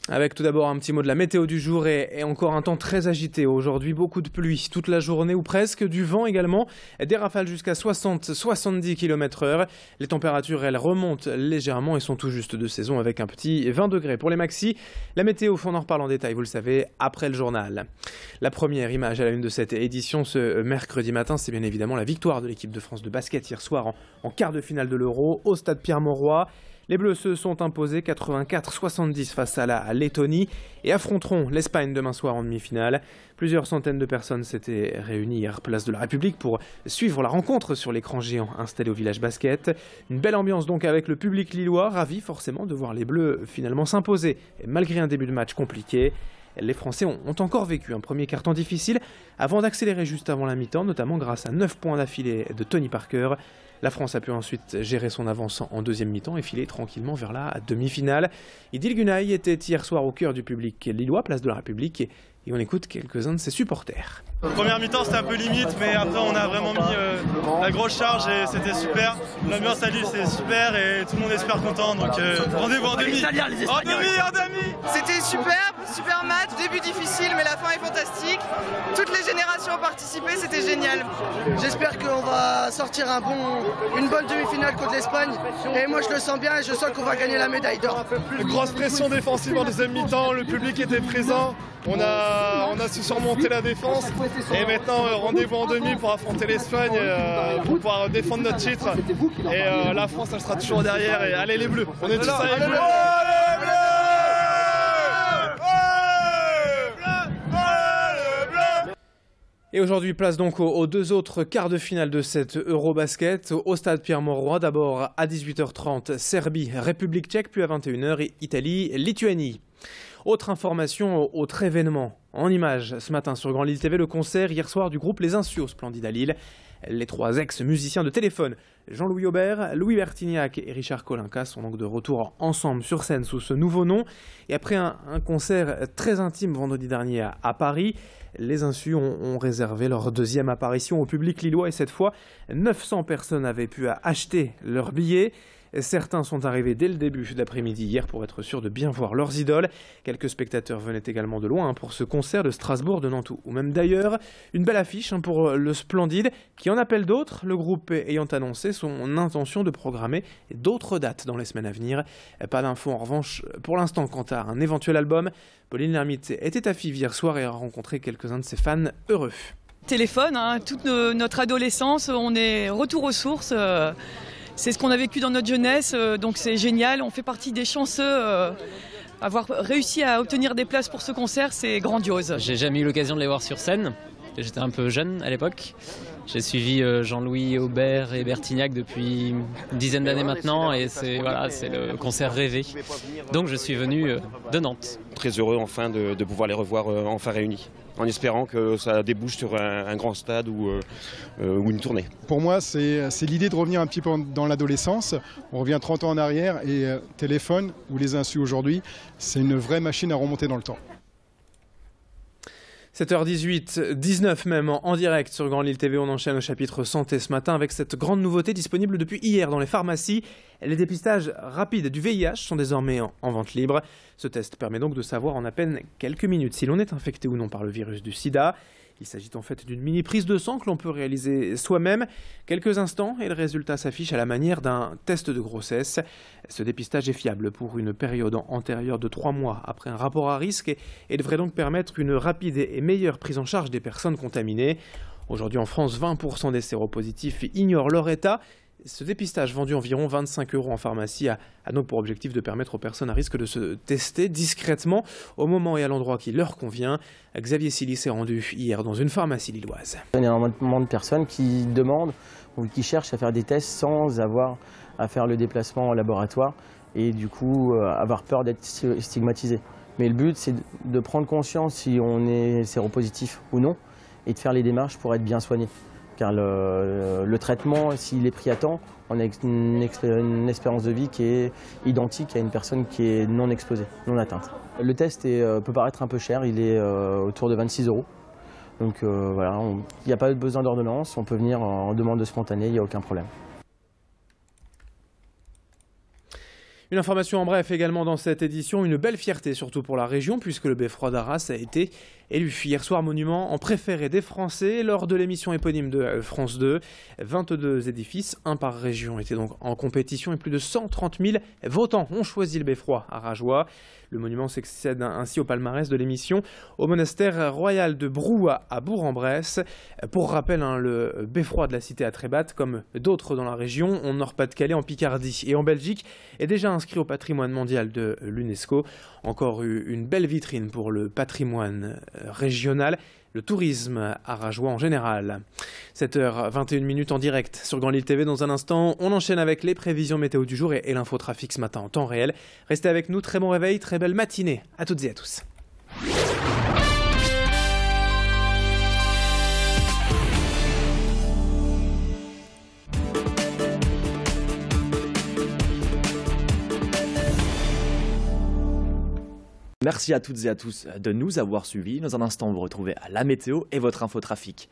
Avec tout d'abord un petit mot de la météo du jour et encore un temps très agité. Aujourd'hui, beaucoup de pluie toute la journée ou presque, du vent également, des rafales jusqu'à 60-70 km/h. Les températures, elles remontent légèrement et sont tout juste de saison avec un petit 20 degrés pour les maxis. La météo, on en reparle en détail, vous le savez, après le journal. La première image à la une de cette édition ce mercredi matin, c'est bien évidemment la victoire de l'équipe de France de basket hier soir en quart de finale de l'Euro au stade Pierre-Mauroy. Les Bleus se sont imposés 84-70 face à la Lettonie et affronteront l'Espagne demain soir en demi-finale. Plusieurs centaines de personnes s'étaient réunies hier place de la République pour suivre la rencontre sur l'écran géant installé au village basket. Une belle ambiance donc avec le public lillois, ravi forcément de voir les Bleus finalement s'imposer. Et malgré un début de match compliqué, les Français ont encore vécu un premier quart-temps difficile avant d'accélérer juste avant la mi-temps, notamment grâce à 9 points d'affilée de Tony Parker. La France a pu ensuite gérer son avance en deuxième mi-temps et filer tranquillement vers la demi-finale. Idil Gunay était hier soir au cœur du public lillois, place de la République, et on écoute quelques-uns de ses supporters. Première mi-temps c'était un peu limite, mais après on a vraiment mis la grosse charge et c'était super. L'ambiance à Lille c'est super et tout le monde est super content, donc rendez-vous en demi. En demi. C'était superbe, super match, début difficile mais la fin est fantastique. Toutes les générations ont participé, c'était génial. J'espère qu'on va sortir une bonne demi-finale contre l'Espagne et moi je le sens bien et je sens qu'on va gagner la médaille d'or. Une grosse pression défensive en deuxième mi-temps, le public était présent, on a su surmonter la défense et maintenant rendez-vous en demi pour affronter l'Espagne, pour pouvoir défendre notre titre et la France elle sera toujours derrière et allez les Bleus, on est tous avec les Bleus. Et aujourd'hui, place donc aux deux autres quarts de finale de cette Eurobasket au stade Pierre-Mauroy. D'abord à 18h30, Serbie, République tchèque, puis à 21h, Italie, Lituanie. Autre information, autre événement. En images, ce matin sur Grand Lille TV, le concert hier soir du groupe Les Insus au Splendide à Lille. Les trois ex-musiciens de Téléphone, Jean-Louis Aubert, Louis Bertignac et Richard Kolinka, sont donc de retour ensemble sur scène sous ce nouveau nom. Et après un concert très intime vendredi dernier à Paris, les Insus ont réservé leur deuxième apparition au public lillois et cette fois, 900 personnes avaient pu acheter leurs billets. Certains sont arrivés dès le début d'après-midi hier pour être sûrs de bien voir leurs idoles. Quelques spectateurs venaient également de loin pour ce concert de Strasbourg, de Nantes ou même d'ailleurs. Une belle affiche pour le Splendide qui en appelle d'autres, le groupe ayant annoncé son intention de programmer d'autres dates dans les semaines à venir. Pas d'infos en revanche pour l'instant quant à un éventuel album. Pauline Lermite était à Fives hier soir et a rencontré quelques-uns de ses fans heureux. Téléphone, toute notre adolescence, on est retour aux sources. C'est ce qu'on a vécu dans notre jeunesse, donc c'est génial. On fait partie des chanceux. Avoir réussi à obtenir des places pour ce concert, c'est grandiose. J'ai jamais eu l'occasion de les voir sur scène. J'étais un peu jeune à l'époque. J'ai suivi Jean-Louis Aubert et Bertignac depuis une dizaine d'années maintenant et c'est le concert rêvé. Donc je suis venu de Nantes. Très heureux enfin de pouvoir les revoir enfin réunis, en espérant que ça débouche sur un grand stade ou une tournée. Pour moi, c'est l'idée de revenir un petit peu dans l'adolescence. On revient 30 ans en arrière et Téléphone ou Les Insus aujourd'hui, c'est une vraie machine à remonter dans le temps. 7h18, 19 même en direct sur Grand Lille TV. On enchaîne au chapitre santé ce matin avec cette grande nouveauté disponible depuis hier dans les pharmacies. Les dépistages rapides du VIH sont désormais en vente libre. Ce test permet donc de savoir en à peine quelques minutes si l'on est infecté ou non par le virus du sida. Il s'agit en fait d'une mini prise de sang que l'on peut réaliser soi-même. Quelques instants et le résultat s'affiche à la manière d'un test de grossesse. Ce dépistage est fiable pour une période antérieure de 3 mois après un rapport à risque et devrait donc permettre une rapide et meilleure prise en charge des personnes contaminées. Aujourd'hui en France, 20% des séropositifs ignorent leur état. Ce dépistage vendu environ 25 € en pharmacie a donc pour objectif de permettre aux personnes à risque de se tester discrètement au moment et à l'endroit qui leur convient. Xavier Silly s'est rendu hier dans une pharmacie lilloise. Il y a énormément de personnes qui demandent ou qui cherchent à faire des tests sans avoir à faire le déplacement au laboratoire et du coup avoir peur d'être stigmatisé. Mais le but c'est de prendre conscience si on est séropositif ou non et de faire les démarches pour être bien soigné. Car le traitement, s'il est pris à temps, on a une espérance de vie qui est identique à une personne qui est non exposée, non atteinte. Le test peut paraître un peu cher, il est autour de 26 €. Donc voilà, il n'y a pas besoin d'ordonnance, on peut venir en demande spontanée, il n'y a aucun problème. Une information en bref également dans cette édition, une belle fierté surtout pour la région puisque le Beffroi d'Arras a été élu hier soir monument en préféré des Français lors de l'émission éponyme de France 2. 22 édifices, un par région, étaient donc en compétition et plus de 130 000 votants ont choisi le Beffroi arageois. Le monument succède ainsi au palmarès de l'émission au monastère royal de Brou à Bourg-en-Bresse. Pour rappel, le Beffroi de la Cité à Trébat, comme d'autres dans la région, en Nord-Pas-de-Calais, en Picardie et en Belgique, est déjà inscrit au patrimoine mondial de l'UNESCO. Encore une belle vitrine pour le patrimoine régional, le tourisme arageois en général. 7h21 en direct sur Grand Lille TV. Dans un instant, on enchaîne avec les prévisions météo du jour et l'infotrafic ce matin en temps réel. Restez avec nous, très bon réveil, très belle matinée à toutes et à tous. Merci à toutes et à tous de nous avoir suivis. Dans un instant, vous retrouvez la météo et votre infotrafic.